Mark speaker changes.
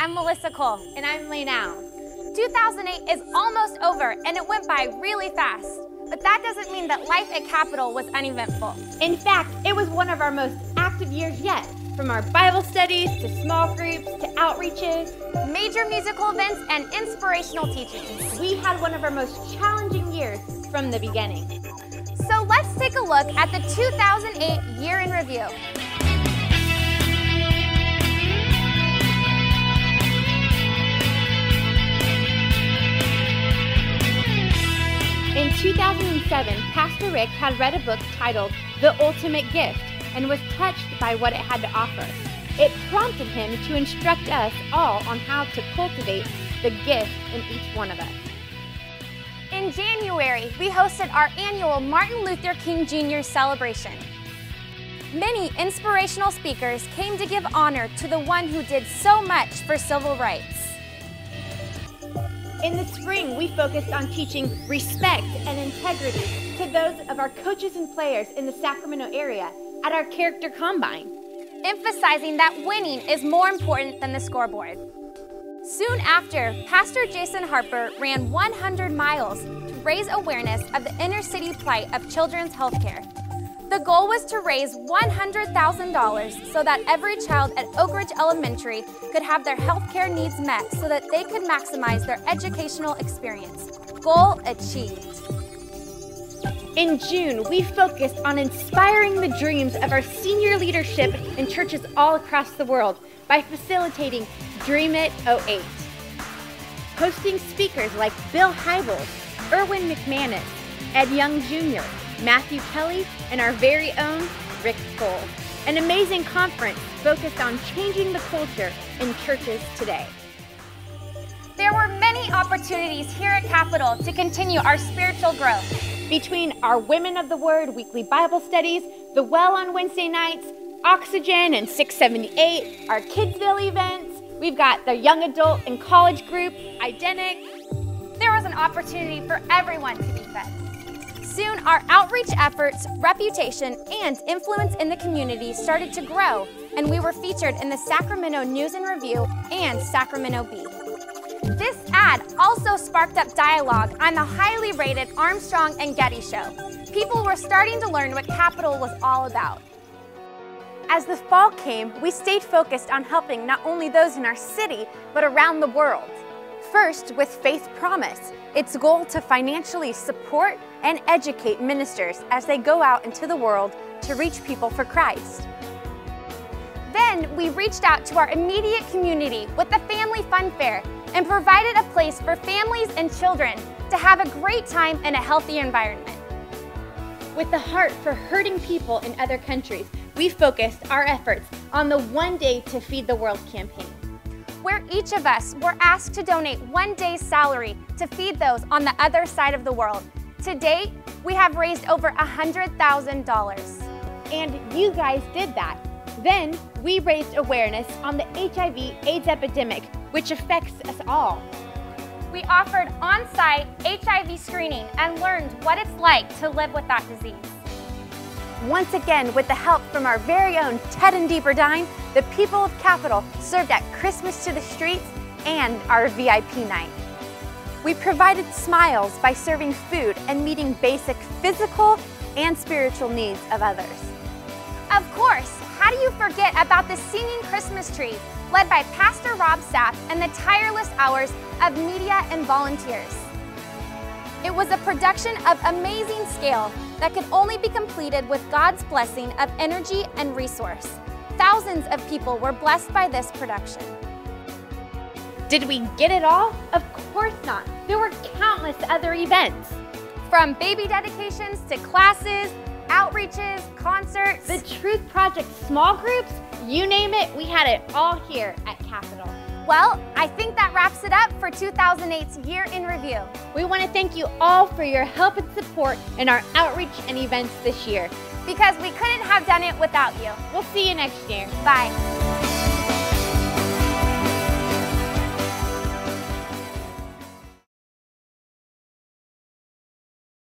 Speaker 1: I'm Melissa Cole.
Speaker 2: And I'm Laynell.
Speaker 1: 2008 is almost over, and it went by really fast. But that doesn't mean that life at Capitol was uneventful.
Speaker 2: In fact, it was one of our most active years yet. From our Bible studies, to small groups, to outreaches,
Speaker 1: major musical events, and inspirational teachings.
Speaker 2: We had one of our most challenging years from the beginning.
Speaker 1: So let's take a look at the 2008 year in review.
Speaker 2: In 2007, Pastor Rick had read a book titled The Ultimate Gift and was touched by what it had to offer. It prompted him to instruct us all on how to cultivate the gift in each one of us.
Speaker 1: In January, we hosted our annual Martin Luther King Jr. celebration. Many inspirational speakers came to give honor to the one who did so much for civil rights.
Speaker 2: In the spring, we focused on teaching respect and integrity to those of our coaches and players in the Sacramento area at our Character Combine,
Speaker 1: emphasizing that winning is more important than the scoreboard. Soon after, Pastor Jason Harper ran 100 miles to raise awareness of the inner city plight of children's health care. The goal was to raise $100,000 so that every child at Oak Ridge Elementary could have their healthcare needs met so that they could maximize their educational experience. Goal achieved.
Speaker 2: In June, we focused on inspiring the dreams of our senior leadership in churches all across the world by facilitating Dream It 08. Hosting speakers like Bill Hybels, Erwin McManus, Ed Young Jr., Matthew Kelly, and our very own Rick Cole. An amazing conference focused on changing the culture in churches today.
Speaker 1: There were many opportunities here at Capitol to continue our spiritual growth.
Speaker 2: Between our Women of the Word weekly Bible studies, the Well on Wednesday nights, Oxygen and 678, our Kidsville events, we've got the young adult and college group, Identic.
Speaker 1: There was an opportunity for everyone to be fed. Soon, our outreach efforts, reputation, and influence in the community started to grow, and we were featured in the Sacramento News and Review and Sacramento Bee. This ad also sparked up dialogue on the highly rated Armstrong and Getty show. People were starting to learn what Capitol was all about. As the fall came, we stayed focused on helping not only those in our city, but around the world. First, with Faith Promise, its goal to financially support and educate ministers as they go out into the world to reach people for Christ. Then we reached out to our immediate community with the Family Fun Fair and provided a place for families and children to have a great time in a healthy environment.
Speaker 2: With the heart for hurting people in other countries, we focused our efforts on the One Day to Feed the World campaign,
Speaker 1: where each of us were asked to donate one day's salary to feed those on the other side of the world. To date, we have raised over $100,000.
Speaker 2: And you guys did that. Then we raised awareness on the HIV/AIDS epidemic, which affects us all.
Speaker 1: We offered on-site HIV screening and learned what it's like to live with that disease. Once again, with the help from our very own Ted and Dee Burdine, the people of Capitol served at Christmas to the Streets and our VIP night. We provided smiles by serving food and meeting basic physical and spiritual needs of others. Of course, how do you forget about the singing Christmas tree led by Pastor Rob Sapp and the tireless hours of media and volunteers? It was a production of amazing scale that could only be completed with God's blessing of energy and resource. Thousands of people were blessed by this production.
Speaker 2: Did we get it all? Of course not. There were countless other events.
Speaker 1: From baby dedications to classes, outreaches, concerts.
Speaker 2: The Truth Project small groups, you name it, we had it all here at Capitol.
Speaker 1: Well, I think that wraps it up for 2008's Year in Review.
Speaker 2: We want to thank you all for your help and support in our outreach and events this year.
Speaker 1: Because we couldn't have done it without you.
Speaker 2: We'll see you next year.
Speaker 1: Bye.